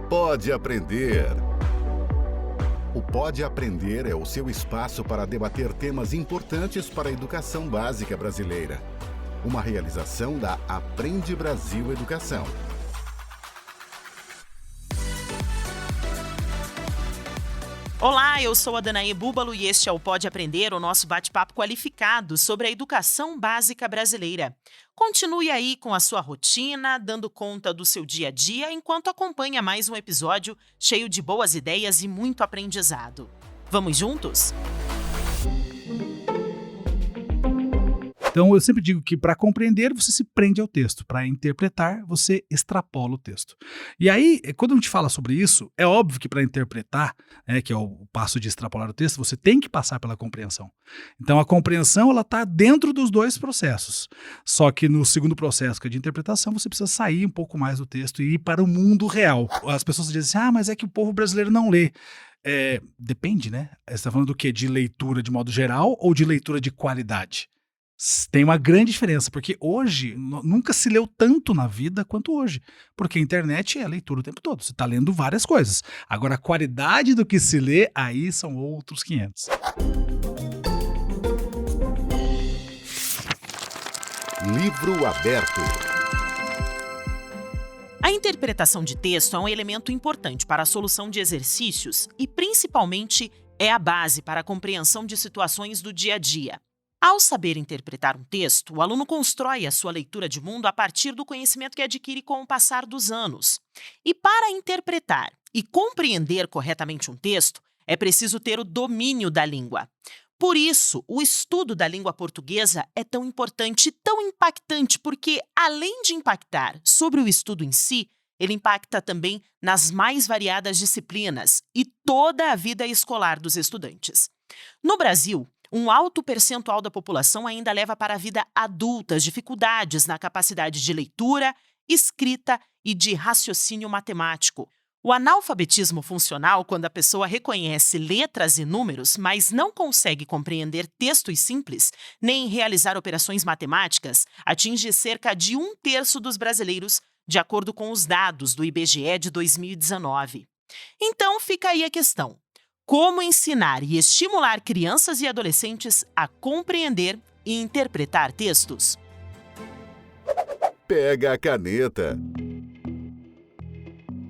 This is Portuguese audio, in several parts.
Pode Aprender. O Pode Aprender é o seu espaço para debater temas importantes para a educação básica brasileira. Uma realização da Aprende Brasil Educação. Olá, eu sou a Danaê Búbalo e este é o Pode Aprender, o nosso bate-papo qualificado sobre a educação básica brasileira. Continue aí com a sua rotina, dando conta do seu dia a dia, enquanto acompanha mais um episódio cheio de boas ideias e muito aprendizado. Vamos juntos? Então, eu sempre digo que para compreender, você se prende ao texto. Para interpretar, você extrapola o texto. E aí, quando a gente fala sobre isso, é óbvio que para interpretar, que é o passo de extrapolar o texto, você tem que passar pela compreensão. Então, a compreensão ela está dentro dos dois processos. Só que no segundo processo, que é de interpretação, você precisa sair um pouco mais do texto e ir para o mundo real. As pessoas dizem assim, mas é que o povo brasileiro não lê. Depende, né? Você está falando do quê? De leitura de modo geral ou de leitura de qualidade? Tem uma grande diferença, porque hoje nunca se leu tanto na vida quanto hoje, porque a internet é leitura o tempo todo, você está lendo várias coisas. Agora a qualidade do que se lê, aí são outros 500. Livro aberto. A interpretação de texto é um elemento importante para a solução de exercícios e, principalmente, é a base para a compreensão de situações do dia a dia. Ao saber interpretar um texto, o aluno constrói a sua leitura de mundo a partir do conhecimento que adquire com o passar dos anos. E para interpretar e compreender corretamente um texto, é preciso ter o domínio da língua. Por isso, o estudo da língua portuguesa é tão importante e tão impactante, porque, além de impactar sobre o estudo em si, ele impacta também nas mais variadas disciplinas e toda a vida escolar dos estudantes. No Brasil, um alto percentual da população ainda leva para a vida adulta as dificuldades na capacidade de leitura, escrita e de raciocínio matemático. O analfabetismo funcional, quando a pessoa reconhece letras e números, mas não consegue compreender textos simples, nem realizar operações matemáticas, atinge cerca de 1/3 dos brasileiros, de acordo com os dados do IBGE de 2019. Então fica aí a questão. Como ensinar e estimular crianças e adolescentes a compreender e interpretar textos? Pega a caneta.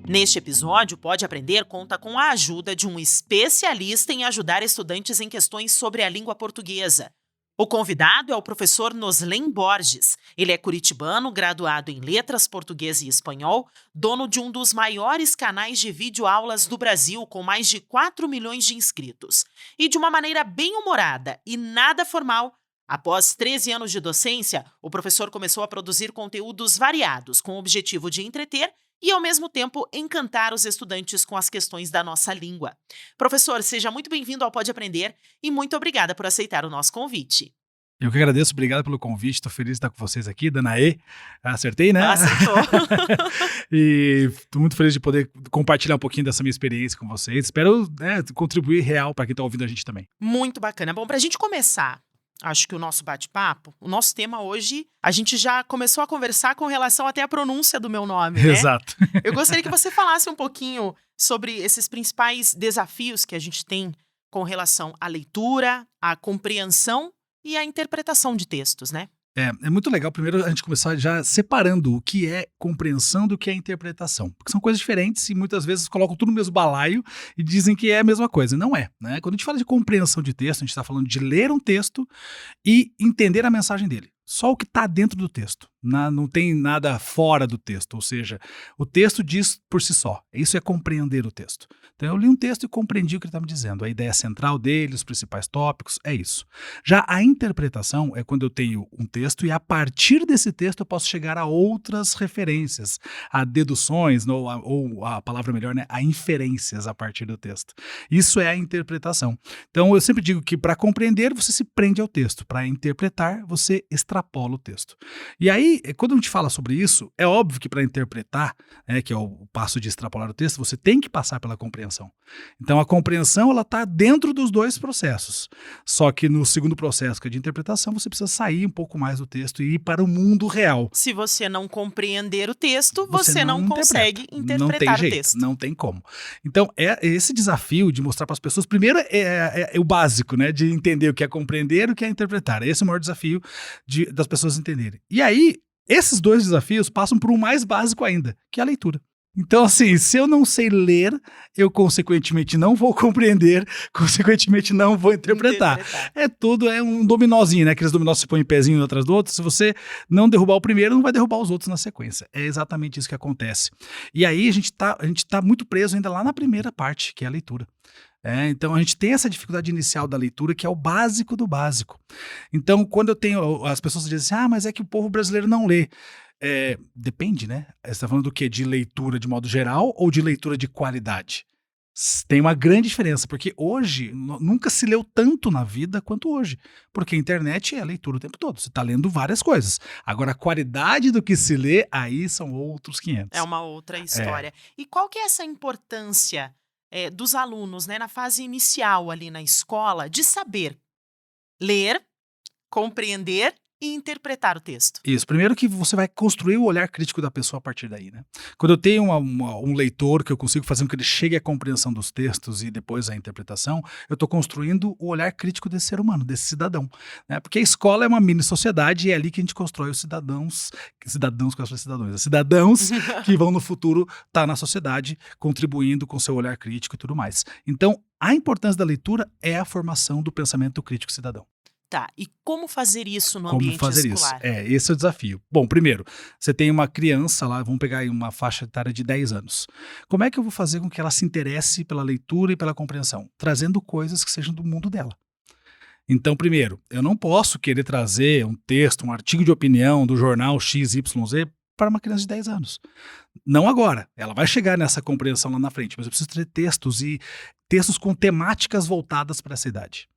Neste episódio, Pode Aprender conta com a ajuda de um especialista em ajudar estudantes em questões sobre a língua portuguesa. O convidado é o professor Noslen Borges. Ele é curitibano, graduado em Letras Português e Espanhol, dono de um dos maiores canais de videoaulas do Brasil, com mais de 4 milhões de inscritos. E de uma maneira bem humorada e nada formal, após 13 anos de docência, o professor começou a produzir conteúdos variados, com o objetivo de entreter e, ao mesmo tempo, encantar os estudantes com as questões da nossa língua. Professor, seja muito bem-vindo ao Pode Aprender e muito obrigada por aceitar o nosso convite. Eu que agradeço, obrigado pelo convite, estou feliz de estar com vocês aqui, Danaê. Acertei, né? Acertou. E estou muito feliz de poder compartilhar um pouquinho dessa minha experiência com vocês. Espero contribuir real para quem está ouvindo a gente também. Muito bacana. Bom, para a gente começar, acho que o nosso bate-papo, o nosso tema hoje, a gente já começou a conversar com relação até à pronúncia do meu nome, né? Exato. Eu gostaria que você falasse um pouquinho sobre esses principais desafios que a gente tem com relação à leitura, à compreensão e à interpretação de textos, né? É muito legal, primeiro, a gente começar já separando o que é compreensão do que é interpretação. Porque são coisas diferentes e muitas vezes colocam tudo no mesmo balaio e dizem que é a mesma coisa. Não é, né? Quando a gente fala de compreensão de texto, a gente está falando de ler um texto e entender a mensagem dele. Só o que está dentro do texto. Não tem nada fora do texto. Ou seja, o texto diz por si só. Isso é compreender o texto. Então eu li um texto e compreendi o que ele está me dizendo. A ideia central dele, os principais tópicos, é isso. Já a interpretação é quando eu tenho um texto e a partir desse texto eu posso chegar a outras referências, a deduções, ou a palavra melhor, né, a inferências a partir do texto. Isso é a interpretação. Então eu sempre digo que para compreender você se prende ao texto. Para interpretar você extrapola extrapola o texto. E aí, quando a gente fala sobre isso, é óbvio que para interpretar, que é o passo de extrapolar o texto, você tem que passar pela compreensão. Então a compreensão ela está dentro dos dois processos. Só que no segundo processo, que é de interpretação, você precisa sair um pouco mais do texto e ir para o mundo real. Se você não compreender o texto, você não consegue não interpretar tem o jeito, texto. não tem como. Então, esse desafio de mostrar para as pessoas, primeiro é o básico, né? De entender o que é compreender e o que é interpretar. Esse é o maior desafio das pessoas entenderem. E aí, esses dois desafios passam por um mais básico ainda, que é a leitura. Então, assim, se eu não sei ler, eu consequentemente não vou compreender, consequentemente não vou interpretar. Tudo é um dominózinho, né? Aqueles dominós que se põem em pezinho um atrás do outro. Se você não derrubar o primeiro, não vai derrubar os outros na sequência. É exatamente isso que acontece. E aí a gente tá muito preso ainda lá na primeira parte, que é a leitura. Então a gente tem essa dificuldade inicial da leitura, que é o básico do básico. Então, quando as pessoas dizem assim, mas é que o povo brasileiro não lê. Depende, né? Você está falando do quê? De leitura de modo geral ou de leitura de qualidade? Tem uma grande diferença, porque hoje nunca se leu tanto na vida quanto hoje, porque a internet é a leitura o tempo todo, você está lendo várias coisas. Agora, a qualidade do que se lê, aí são outros 500. É uma outra história. E qual que é essa importância dos alunos, né, na fase inicial ali na escola, de saber ler, compreender e interpretar o texto? Isso. Primeiro que você vai construir o olhar crítico da pessoa a partir daí, né? Quando eu tenho um leitor que eu consigo fazer com que ele chegue à compreensão dos textos e depois à interpretação, eu estou construindo o olhar crítico desse ser humano, desse cidadão, né? Porque a escola é uma mini sociedade e é ali que a gente constrói os cidadãos que vão no futuro estar na sociedade, contribuindo com seu olhar crítico e tudo mais. Então, a importância da leitura é a formação do pensamento crítico cidadão. Tá, e como fazer isso no ambiente escolar? Como fazer isso? Esse é o desafio. Bom, primeiro, você tem uma criança lá, vamos pegar aí uma faixa etária de 10 anos. Como é que eu vou fazer com que ela se interesse pela leitura e pela compreensão? Trazendo coisas que sejam do mundo dela. Então, primeiro, eu não posso querer trazer um texto, um artigo de opinião do jornal XYZ para uma criança de 10 anos. Não agora. Ela vai chegar nessa compreensão lá na frente, mas eu preciso ter textos com temáticas voltadas para essa idade.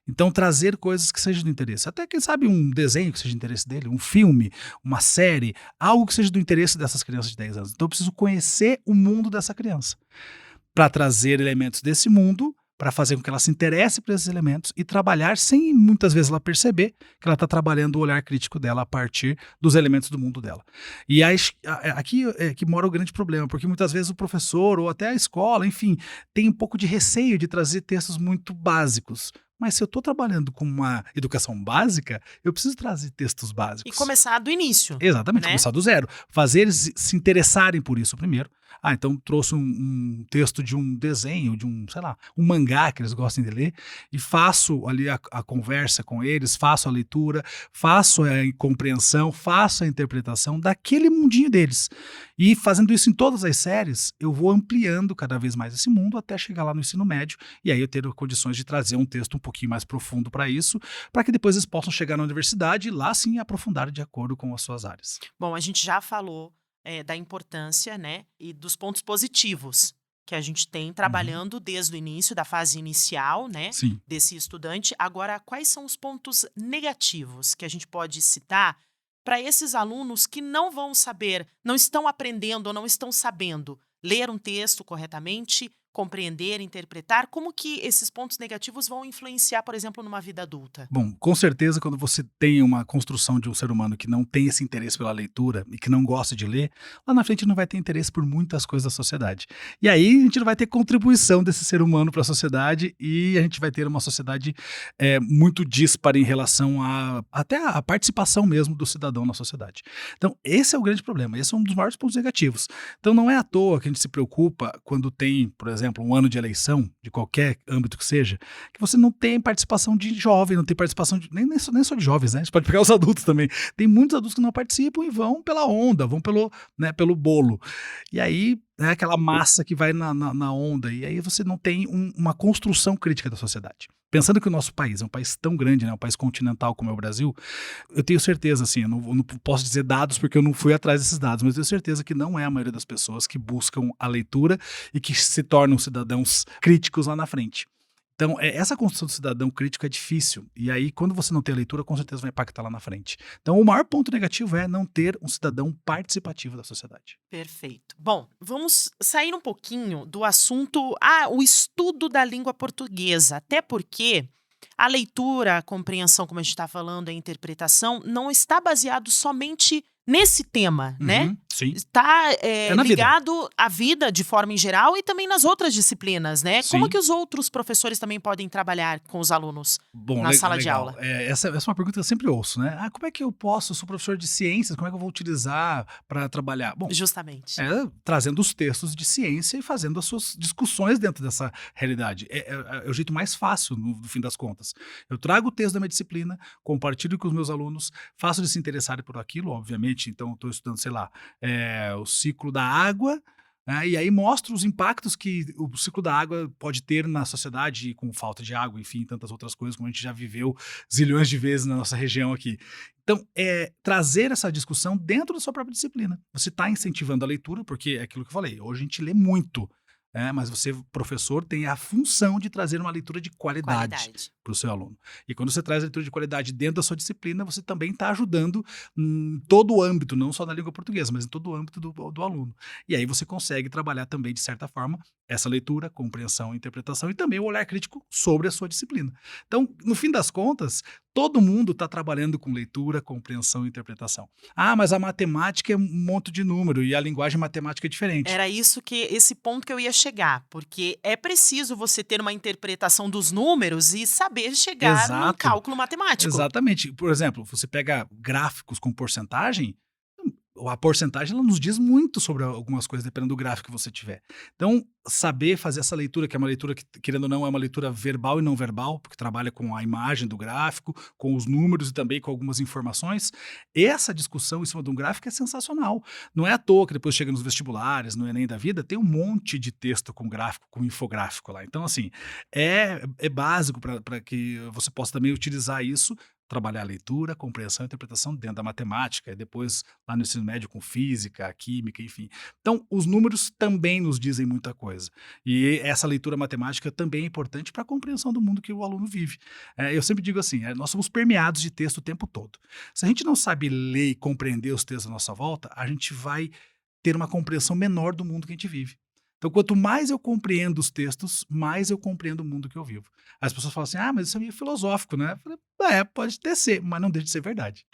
Então, trazer coisas que sejam do interesse. Até, quem sabe, um desenho que seja do interesse dele, um filme, uma série, algo que seja do interesse dessas crianças de 10 anos. Então, eu preciso conhecer o mundo dessa criança para trazer elementos desse mundo, para fazer com que ela se interesse por esses elementos e trabalhar sem, muitas vezes, ela perceber que ela está trabalhando o olhar crítico dela a partir dos elementos do mundo dela. E aqui é que mora o grande problema, porque muitas vezes o professor ou até a escola, enfim, tem um pouco de receio de trazer textos muito básicos. Mas se eu estou trabalhando com uma educação básica, eu preciso trazer textos básicos. E começar do início. Exatamente, né? Começar do zero. Fazer eles se interessarem por isso primeiro. Então trouxe um texto de um desenho, de um mangá que eles gostem de ler, e faço ali a conversa com eles, faço a leitura, faço a compreensão, faço a interpretação daquele mundinho deles. E fazendo isso em todas as séries, eu vou ampliando cada vez mais esse mundo até chegar lá no ensino médio, e aí eu ter condições de trazer um texto um pouquinho mais profundo para isso, para que depois eles possam chegar na universidade e lá sim aprofundar de acordo com as suas áreas. Bom, a gente já falou da importância, né, e dos pontos positivos que a gente tem trabalhando desde o início, da fase inicial, né, Sim. desse estudante. Agora, quais são os pontos negativos que a gente pode citar para esses alunos que não vão saber, não estão aprendendo ou não estão sabendo ler um texto corretamente, compreender, interpretar? Como que esses pontos negativos vão influenciar, por exemplo, numa vida adulta? Bom, com certeza, quando você tem uma construção de um ser humano que não tem esse interesse pela leitura e que não gosta de ler, lá na frente não vai ter interesse por muitas coisas da sociedade. E aí a gente não vai ter contribuição desse ser humano para a sociedade e a gente vai ter uma sociedade muito díspara em relação até a participação mesmo do cidadão na sociedade. Então, esse é o grande problema, esse é um dos maiores pontos negativos. Então, não é à toa que a gente se preocupa quando tem, por exemplo, um ano de eleição, de qualquer âmbito que seja, que você não tem participação de jovem, não tem participação nem só de jovens, né? A gente pode pegar os adultos também. Tem muitos adultos que não participam e vão pela onda, vão pelo bolo. E aí, aquela massa que vai na onda, e aí você não tem uma construção crítica da sociedade. Pensando que o nosso país é um país tão grande, né, um país continental como é o Brasil, eu tenho certeza, assim, eu não posso dizer dados porque eu não fui atrás desses dados, mas eu tenho certeza que não é a maioria das pessoas que buscam a leitura e que se tornam cidadãos críticos lá na frente. Então, essa construção do cidadão crítico é difícil. E aí, quando você não tem a leitura, com certeza vai impactar lá na frente. Então, o maior ponto negativo é não ter um cidadão participativo da sociedade. Perfeito. Bom, vamos sair um pouquinho do assunto, o estudo da língua portuguesa, até porque a leitura, a compreensão, como a gente está falando, a interpretação, não está baseado somente nesse tema, né? Sim. Está na vida. ligado à vida de forma em geral e também nas outras disciplinas, né? Como Sim. que os outros professores também podem trabalhar com os alunos Bom, na sala de legal. aula? Essa é uma pergunta que eu sempre ouço, né? Como é que eu sou professor de ciências, como é que eu vou utilizar para trabalhar? Bom, Justamente. trazendo os textos de ciência e fazendo as suas discussões dentro dessa realidade. É o jeito mais fácil, no fim das contas. Eu trago o texto da minha disciplina, compartilho com os meus alunos, faço eles se interessarem por aquilo, obviamente. Então, estou estudando, sei lá, o ciclo da água, né, e aí mostro os impactos que o ciclo da água pode ter na sociedade com falta de água, enfim, tantas outras coisas, como a gente já viveu zilhões de vezes na nossa região aqui. Então, trazer essa discussão dentro da sua própria disciplina. Você está incentivando a leitura, porque é aquilo que eu falei, hoje a gente lê muito, mas você, professor, tem a função de trazer uma leitura de qualidade para o seu aluno. E quando você traz a leitura de qualidade dentro da sua disciplina, você também está ajudando em todo o âmbito, não só na língua portuguesa, mas em todo o âmbito do aluno. E aí você consegue trabalhar também, de certa forma, essa leitura, compreensão, interpretação e também o olhar crítico sobre a sua disciplina. Então, no fim das contas, todo mundo está trabalhando com leitura, compreensão e interpretação. Mas a matemática é um monte de número e a linguagem matemática é diferente. Era esse ponto que eu ia chegar, porque é preciso você ter uma interpretação dos números e saber chegar no cálculo matemático. Exatamente. Por exemplo, você pega gráficos com porcentagem, a porcentagem ela nos diz muito sobre algumas coisas, dependendo do gráfico que você tiver. Então, saber fazer essa leitura, que é uma leitura que, querendo ou não, é uma leitura verbal e não verbal, porque trabalha com a imagem do gráfico, com os números e também com algumas informações, essa discussão em cima de um gráfico é sensacional. Não é à toa que depois chega nos vestibulares, no Enem da vida, tem um monte de texto com gráfico, com infográfico lá. Então, assim, é básico para que você possa também utilizar isso, trabalhar a leitura, compreensão e interpretação dentro da matemática, e depois lá no ensino médio com física, química, enfim. Então, os números também nos dizem muita coisa. E essa leitura matemática também é importante para a compreensão do mundo que o aluno vive. Eu sempre digo assim, nós somos permeados de texto o tempo todo. Se a gente não sabe ler e compreender os textos à nossa volta, a gente vai ter uma compreensão menor do mundo que a gente vive. Então, quanto mais eu compreendo os textos, mais eu compreendo o mundo que eu vivo. As pessoas falam assim, mas isso é meio filosófico, né? Eu falei, pode até ser, mas não deixa de ser verdade.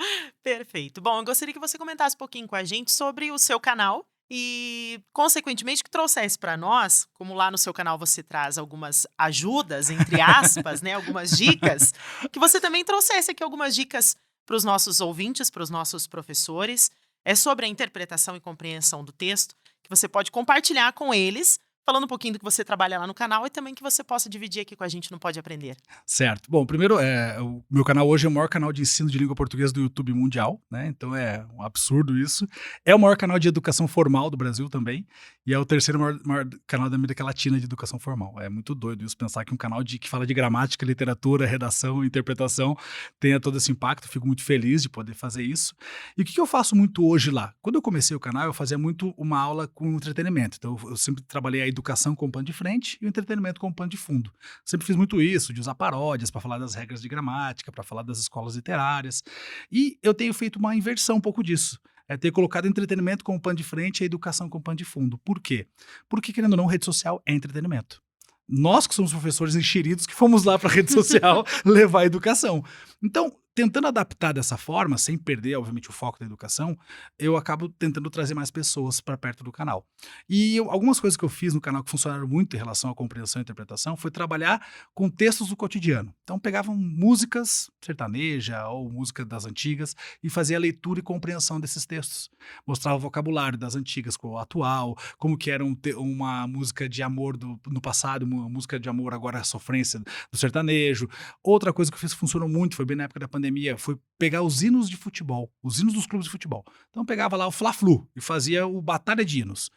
Perfeito. Bom, eu gostaria que você comentasse um pouquinho com a gente sobre o seu canal e, consequentemente, que trouxesse para nós, como lá no seu canal você traz algumas ajudas, entre aspas, né, algumas dicas, que você também trouxesse aqui algumas dicas para os nossos ouvintes, para os nossos professores, sobre a interpretação e compreensão do texto, que você pode compartilhar com eles, falando um pouquinho do que você trabalha lá no canal e também que você possa dividir aqui com a gente no Pode Aprender. Certo. Bom, primeiro, o meu canal hoje é o maior canal de ensino de língua portuguesa do YouTube mundial, né? Então é um absurdo isso. É o maior canal de educação formal do Brasil também e é o terceiro maior canal da América Latina de educação formal. É muito doido isso, pensar que um canal que fala de gramática, literatura, redação, interpretação tenha todo esse impacto. Fico muito feliz de poder fazer isso. E o que eu faço muito hoje lá? Quando eu comecei o canal, eu fazia muito uma aula com entretenimento. Então eu sempre trabalhei a educação com pano de frente e o entretenimento com pano de fundo. Sempre fiz muito isso, de usar paródias para falar das regras de gramática, para falar das escolas literárias. E eu tenho feito uma inversão um pouco disso. Ter colocado entretenimento com pano de frente e a educação com pano de fundo. Por quê? Porque, querendo ou não, rede social é entretenimento. Nós que somos professores enxeridos que fomos lá para a rede social levar a educação. Então, tentando adaptar dessa forma, sem perder, obviamente, o foco da educação, eu acabo tentando trazer mais pessoas para perto do canal. E algumas coisas que eu fiz no canal que funcionaram muito em relação à compreensão e interpretação foi trabalhar com textos do cotidiano. Então, pegavam músicas sertaneja ou música das antigas e fazia a leitura e compreensão desses textos. Mostrava o vocabulário das antigas com o atual, como que era uma música de amor no passado, uma música de amor agora a sofrência do sertanejo. Outra coisa que eu fiz que funcionou muito, foi bem na época da pandemia, foi pegar os hinos de futebol, os hinos dos clubes de futebol. Então pegava lá o Fla-Flu e fazia o Batalha de Hinos.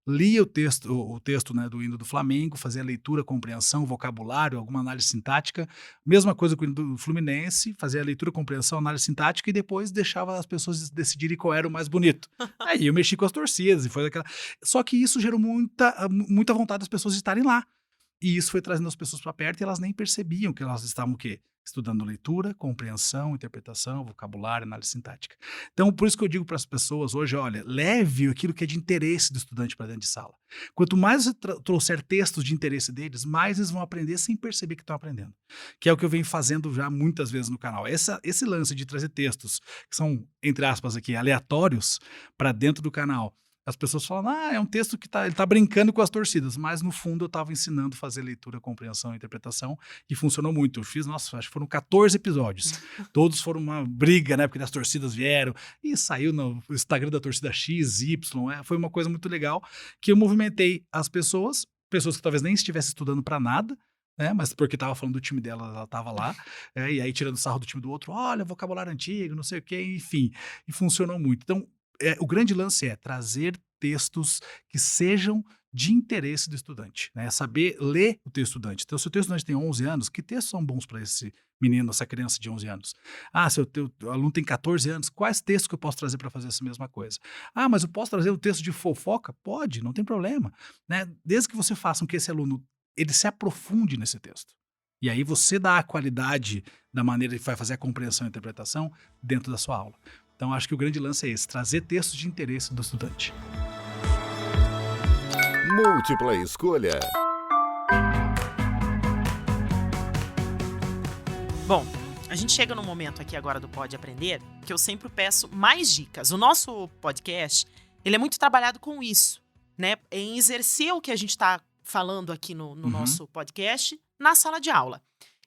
Lia o texto, né, do hino do Flamengo, fazia a leitura, compreensão, vocabulário, alguma análise sintática. Mesma coisa com o hino do Fluminense, fazia a leitura, compreensão, análise sintática e depois deixava as pessoas decidirem qual era o mais bonito. Aí eu mexi com as torcidas e foi aquela... Só que isso gerou muita vontade das pessoas de estarem lá. E isso foi trazendo as pessoas para perto e elas nem percebiam que elas estavam o quê? Estudando leitura, compreensão, interpretação, vocabulário, análise sintática. Então, por isso que eu digo para as pessoas hoje, olha, leve aquilo que é de interesse do estudante para dentro de sala. Quanto mais você trouxer textos de interesse deles, mais eles vão aprender sem perceber que estão aprendendo. Que é o que eu venho fazendo já muitas vezes no canal. Esse lance de trazer textos que são, entre aspas aqui, aleatórios para dentro do canal. As pessoas falam, é um texto que ele tá brincando com as torcidas, mas no fundo eu estava ensinando a fazer leitura, compreensão e interpretação e funcionou muito. Eu fiz, acho que foram 14 episódios. Todos foram uma briga, né, porque as torcidas vieram e saiu no Instagram da torcida X, Y, foi uma coisa muito legal que eu movimentei as pessoas que talvez nem estivessem estudando para nada, mas porque estava falando do time dela, ela estava lá, e aí tirando sarro do time do outro, olha, vocabulário antigo, não sei o quê, enfim, e funcionou muito. Então, o grande lance é trazer textos que sejam de interesse do estudante, né? Saber ler o teu estudante. Então, se o teu estudante tem 11 anos, que textos são bons para esse menino, essa criança de 11 anos? Se o teu aluno tem 14 anos, quais textos que eu posso trazer para fazer essa mesma coisa? Mas eu posso trazer um texto de fofoca? Pode, não tem problema, né? Desde que você faça com que esse aluno ele se aprofunde nesse texto. E aí você dá a qualidade da maneira que vai fazer a compreensão e interpretação dentro da sua aula. Então, acho que o grande lance é esse, trazer textos de interesse do estudante. Múltipla escolha. Bom, a gente chega num momento aqui agora do Pode Aprender que eu sempre peço mais dicas. O nosso podcast, ele é muito trabalhado com isso, né? Em exercer o que a gente está falando aqui no nosso podcast na sala de aula.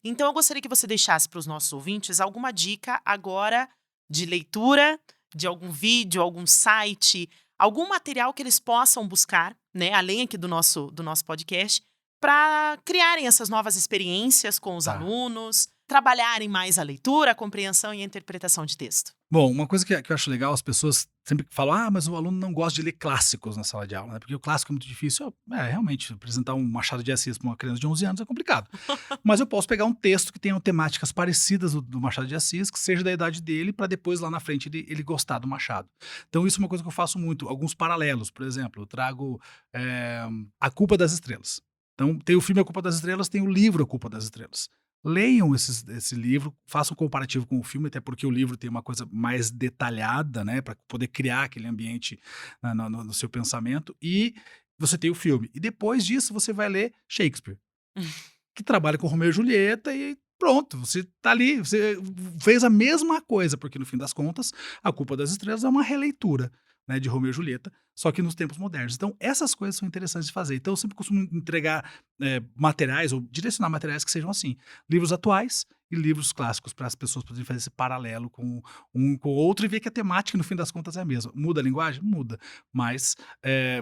Então, eu gostaria que você deixasse para os nossos ouvintes alguma dica agora de leitura, de algum vídeo, algum site, algum material que eles possam buscar, né, além aqui do nosso podcast, para criarem essas novas experiências com os alunos, trabalharem mais a leitura, a compreensão e a interpretação de texto. Bom, uma coisa que eu acho legal, as pessoas sempre falam, mas o aluno não gosta de ler clássicos na sala de aula, né? Porque o clássico é muito difícil. Realmente, apresentar um Machado de Assis para uma criança de 11 anos é complicado. Mas eu posso pegar um texto que tenha temáticas parecidas do Machado de Assis, que seja da idade dele, para depois, lá na frente, ele gostar do Machado. Então, isso é uma coisa que eu faço muito. Alguns paralelos, por exemplo, eu trago A Culpa das Estrelas. Então, tem o filme A Culpa das Estrelas, tem o livro A Culpa das Estrelas. Leiam esse livro, façam um comparativo com o filme, até porque o livro tem uma coisa mais detalhada, né, para poder criar aquele ambiente no seu pensamento, e você tem o filme. E depois disso você vai ler Shakespeare, que trabalha com Romeu e Julieta, e pronto, você tá ali, você fez a mesma coisa, porque no fim das contas, A Culpa das Estrelas é uma releitura, né, de Romeu e Julieta, só que nos tempos modernos. Então, essas coisas são interessantes de fazer. Então, eu sempre costumo entregar materiais, ou direcionar materiais que sejam assim, livros atuais e livros clássicos, para as pessoas poderem fazer esse paralelo com um com o outro e ver que a temática, no fim das contas, é a mesma. Muda a linguagem? Muda. Mas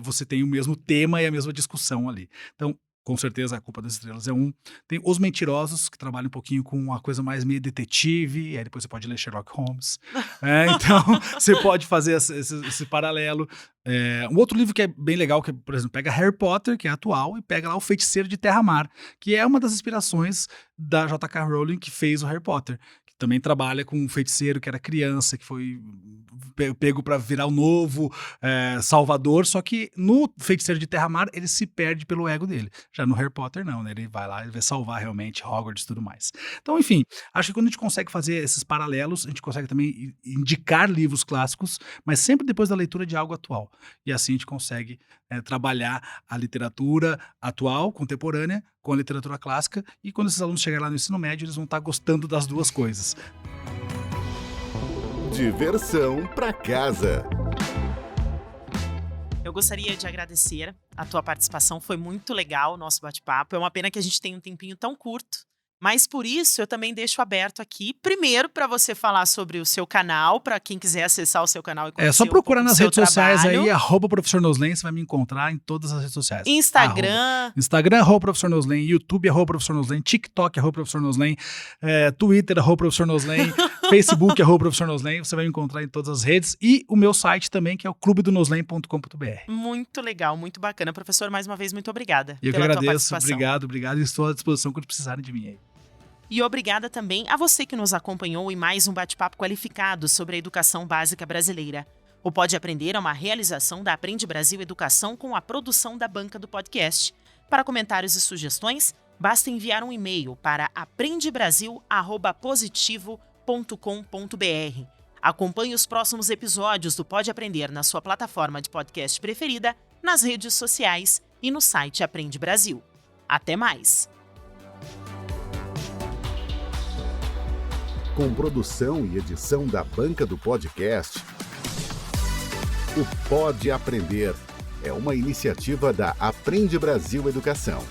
você tem o mesmo tema e a mesma discussão ali. Então, com certeza, A Culpa das Estrelas é um. Tem Os Mentirosos, que trabalha um pouquinho com uma coisa mais meio detetive, e aí depois você pode ler Sherlock Holmes. Então, você pode fazer esse paralelo. Um outro livro que é bem legal, que, por exemplo, pega Harry Potter, que é atual, e pega lá O Feiticeiro de Terra-Mar, que é uma das inspirações da J.K. Rowling, que fez o Harry Potter. Que também trabalha com um feiticeiro que era criança, que foi pego para virar o novo Salvador, só que no Feiticeiro de Terra-Mar ele se perde pelo ego dele. Já no Harry Potter não, né? Ele vai lá, ele vai salvar realmente Hogwarts e tudo mais. Então, enfim, acho que quando a gente consegue fazer esses paralelos, a gente consegue também indicar livros clássicos, mas sempre depois da leitura de algo atual. E assim a gente consegue trabalhar a literatura atual, contemporânea, com a literatura clássica, e quando esses alunos chegarem lá no ensino médio, eles vão estar gostando das duas coisas. Diversão para casa. Eu gostaria de agradecer a tua participação, foi muito legal o nosso bate-papo. É uma pena que a gente tenha um tempinho tão curto, mas por isso eu também deixo aberto aqui, primeiro para você falar sobre o seu canal, para quem quiser acessar o seu canal e conhecer só procurar nas redes sociais aí, @Professor @ProfessorNoslen, você vai me encontrar em todas as redes sociais. Instagram, Professor Noslen, YouTube, Professor Noslen, TikTok, Professor Noslen, Twitter, Professor Noslen, Facebook, Professor Noslen, você vai me encontrar em todas as redes, e o meu site também, que é o clubedonoslen.com.br. Muito legal, muito bacana. Professor, mais uma vez, muito obrigada Eu que pela agradeço, tua participação. obrigado, e estou à disposição quando precisarem de mim aí. E obrigada também a você que nos acompanhou em mais um bate-papo qualificado sobre a educação básica brasileira. O Pode Aprender é uma realização da Aprende Brasil Educação com a produção da banca do podcast. Para comentários e sugestões, basta enviar um e-mail para aprendebrasil@positivo.com.br. Acompanhe os próximos episódios do Pode Aprender na sua plataforma de podcast preferida, nas redes sociais e no site Aprende Brasil. Até mais! Com produção e edição da Banca do Podcast, o Pode Aprender é uma iniciativa da Aprende Brasil Educação.